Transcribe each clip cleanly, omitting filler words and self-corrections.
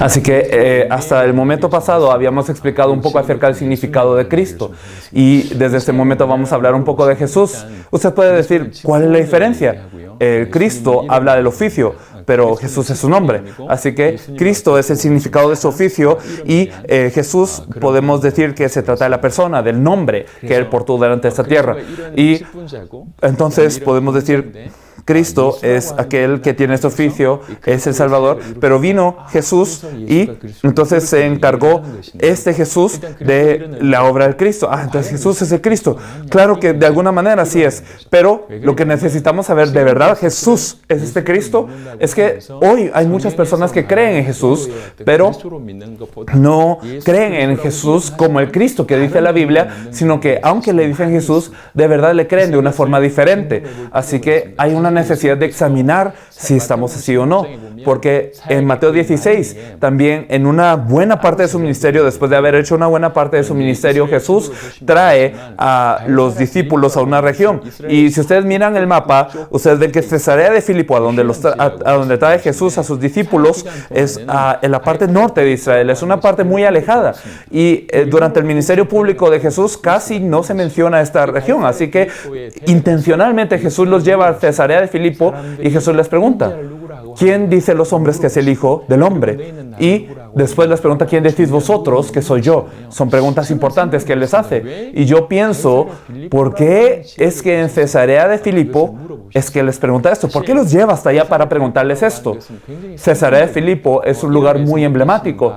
Así que hasta el momento pasado habíamos explicado un poco acerca del significado de Cristo. Y desde este momento vamos a hablar un poco de Jesús. Usted puede decir, ¿cuál es la diferencia? Cristo habla del oficio, pero Jesús es su nombre. Así que Cristo es el significado de su oficio y Jesús podemos decir que se trata de la persona, del nombre que Él portó delante de esta tierra. Y entonces podemos decir, Cristo es aquel que tiene este oficio, es el Salvador, pero vino Jesús y entonces se encargó este Jesús de la obra del Cristo. Entonces Jesús es el Cristo. Claro que de alguna manera sí es, pero lo que necesitamos saber de verdad, Jesús es este Cristo, es que hoy hay muchas personas que creen en Jesús, pero no creen en Jesús como el Cristo que dice la Biblia, sino que aunque le dicen Jesús, de verdad le creen de una forma diferente. Así que hay una necesidad de examinar si estamos así o no, porque en Mateo 16, también en una buena parte de su ministerio, después de haber hecho una buena parte de su ministerio, Jesús trae a los discípulos a una región. Y si ustedes miran el mapa, ustedes ven que Cesarea de Filipo, a donde trae Jesús a sus discípulos, es en la parte norte de Israel, es una parte muy alejada. Y durante el ministerio público de Jesús casi no se menciona esta región, así que intencionalmente Jesús los lleva a Cesarea de Filipo y Jesús les pregunta, ¿quién dice los hombres que es el Hijo del Hombre? Y después les pregunta, ¿quién decís vosotros que soy yo? Son preguntas importantes que Él les hace. Y yo pienso, ¿por qué es que en Cesarea de Filipo es que les pregunta esto? ¿Por qué los lleva hasta allá para preguntarles esto? Cesarea de Filipo es un lugar muy emblemático.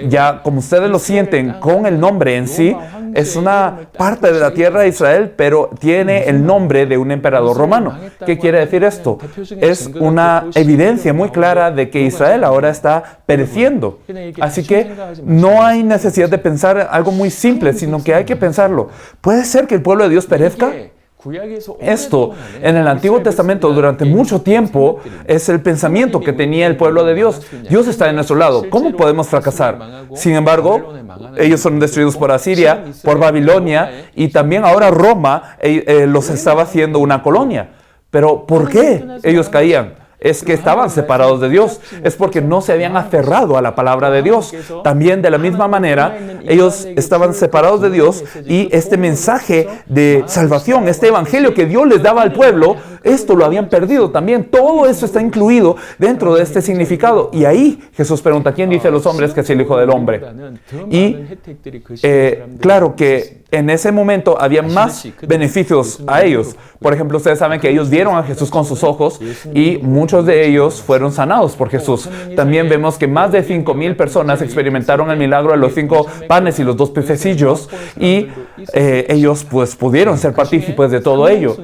Ya, como ustedes lo sienten con el nombre en sí, es una parte de la tierra de Israel, pero tiene el nombre de un emperador romano. ¿Qué quiere decir esto? Es una evidencia muy clara de que Israel ahora está pereciendo. Así que no hay necesidad de pensar algo muy simple, sino que hay que pensarlo. ¿Puede ser que el pueblo de Dios perezca? Esto en el Antiguo Testamento durante mucho tiempo es el pensamiento que tenía el pueblo de Dios. Dios está de nuestro lado. ¿Cómo podemos fracasar? Sin embargo, ellos son destruidos por Asiria, por Babilonia y también ahora Roma los estaba haciendo una colonia. Pero ¿por qué ellos caían? Es que estaban separados de Dios, es porque no se habían aferrado a la palabra de Dios. También de la misma manera, ellos estaban separados de Dios y este mensaje de salvación, este evangelio que Dios les daba al pueblo, esto lo habían perdido también. Todo eso está incluido dentro de este significado. Y ahí Jesús pregunta, ¿quién dice a los hombres que es el Hijo del Hombre? Y claro que en ese momento había más beneficios a ellos. Por ejemplo, ustedes saben que ellos vieron a Jesús con sus ojos y muchos de ellos fueron sanados por Jesús. También vemos que más de 5,000 personas experimentaron el milagro de los 5 panes y los 2 pececillos y ellos pues pudieron ser partícipes de todo ello.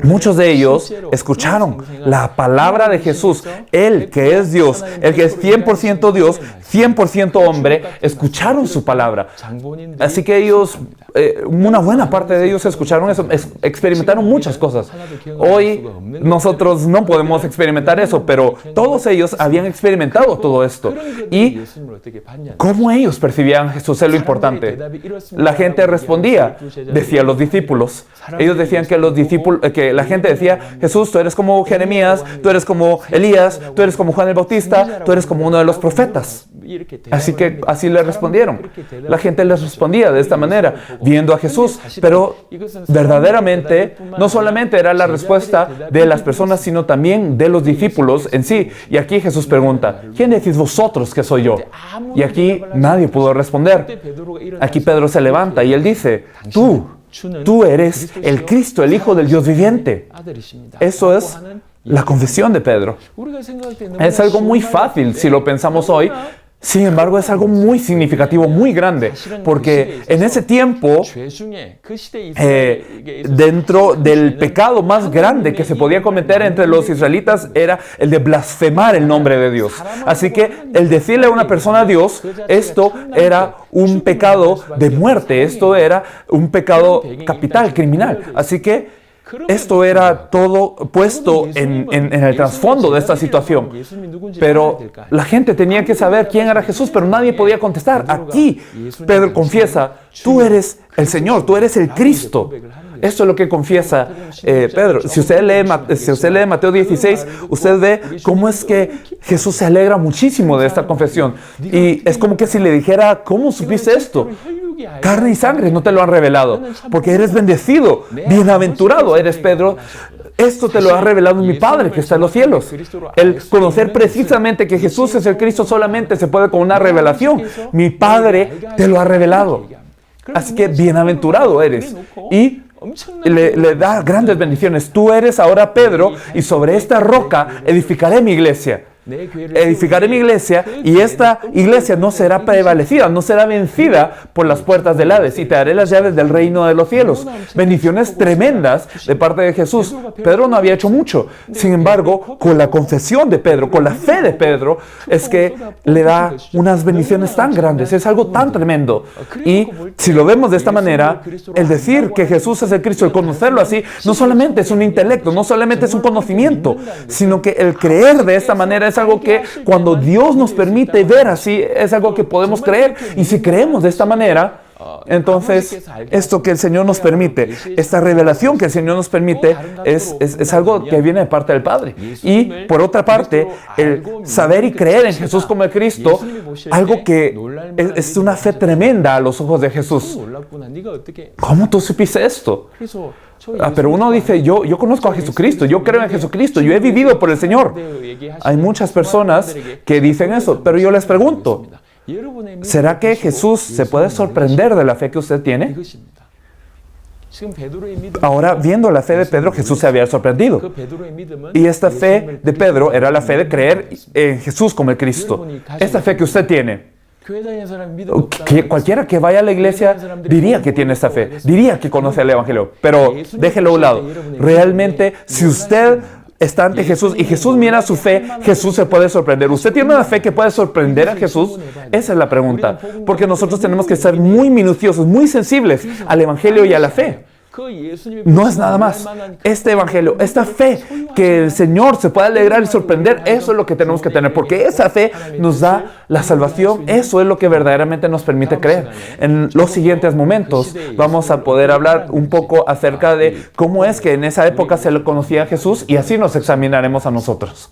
Muchos de ellos escucharon la palabra de Jesús, Él que es Dios, el que es 100% Dios, 100% hombre, escucharon su palabra. Así que ellos, una buena parte de ellos escucharon eso, experimentaron muchas cosas. Hoy nosotros no podemos experimentar eso, pero todos ellos habían experimentado todo esto. ¿Y cómo ellos percibían a Jesús? Es lo importante. La gente respondía, decían los discípulos. Ellos decían que la gente decía, Jesús, tú eres como Jeremías, tú eres como Elías, tú eres como Juan el Bautista, tú eres como uno de los profetas. Así que así le respondieron. La gente les respondía de esta manera, viendo a Jesús. Pero verdaderamente, no solamente era la respuesta de las personas, sino también de los discípulos en sí. Y aquí Jesús pregunta, ¿quién decís vosotros que soy yo? Y aquí nadie pudo responder. Aquí Pedro se levanta y él dice, Tú eres el Cristo, el Hijo del Dios viviente. Eso es la confesión de Pedro. Es algo muy fácil si lo pensamos hoy. Sin embargo, es algo muy significativo, muy grande, porque en ese tiempo, dentro del pecado más grande que se podía cometer entre los israelitas era el de blasfemar el nombre de Dios. Así que el decirle a una persona a Dios, esto era un pecado de muerte, esto era un pecado capital, criminal. Así que esto era todo puesto en el trasfondo de esta situación. Pero la gente tenía que saber quién era Jesús, pero nadie podía contestar. Aquí Pedro confiesa, tú eres el Señor, tú eres el Cristo. Esto es lo que confiesa Pedro. Si usted lee Mateo 16, usted ve cómo es que Jesús se alegra muchísimo de esta confesión. Y es como que si le dijera, ¿cómo supiste esto? Carne y sangre no te lo han revelado, porque eres bendecido, bienaventurado eres, Pedro. Esto te lo ha revelado mi Padre que está en los cielos. El conocer precisamente que Jesús es el Cristo solamente se puede con una revelación. Mi Padre te lo ha revelado. Así que bienaventurado eres. Y le da grandes bendiciones. Tú eres ahora Pedro, y sobre esta roca edificaré mi iglesia. Edificaré mi iglesia, y esta iglesia no será prevalecida, no será vencida por las puertas del Hades, y te daré las llaves del reino de los cielos. Bendiciones tremendas de parte de Jesús. Pedro no había hecho mucho. Sin embargo, con la confesión de Pedro, con la fe de Pedro, es que le da unas bendiciones tan grandes. Es algo tan tremendo. Y si lo vemos de esta manera, el decir que Jesús es el Cristo, el conocerlo así, no solamente es un intelecto, no solamente es un conocimiento, sino que el creer de esta manera es algo que cuando Dios nos permite ver así, es algo que podemos creer. Y si creemos de esta manera, entonces esto que el Señor nos permite, esta revelación que el Señor nos permite, es algo que viene de parte del Padre. Y por otra parte, el saber y creer en Jesús como el Cristo, algo que es una fe tremenda a los ojos de Jesús. ¿Cómo tú supiste esto? Pero uno dice, yo conozco a Jesucristo, yo creo en Jesucristo, yo he vivido por el Señor. Hay muchas personas que dicen eso, pero yo les pregunto, ¿será que Jesús se puede sorprender de la fe que usted tiene? Ahora, viendo la fe de Pedro, Jesús se había sorprendido. Y esta fe de Pedro era la fe de creer en Jesús como el Cristo. Esta fe que usted tiene. Cualquiera que vaya a la iglesia diría que tiene esta fe, diría que conoce el Evangelio, pero déjelo a un lado. Realmente, si usted está ante Jesús y Jesús mira su fe, Jesús se puede sorprender. ¿Usted tiene una fe que puede sorprender a Jesús? Esa es la pregunta, porque nosotros tenemos que ser muy minuciosos, muy sensibles al Evangelio y a la fe. No es nada más. Este evangelio, esta fe que el Señor se puede alegrar y sorprender, eso es lo que tenemos que tener, porque esa fe nos da la salvación. Eso es lo que verdaderamente nos permite creer. En los siguientes momentos vamos a poder hablar un poco acerca de cómo es que en esa época se le conocía a Jesús, y así nos examinaremos a nosotros.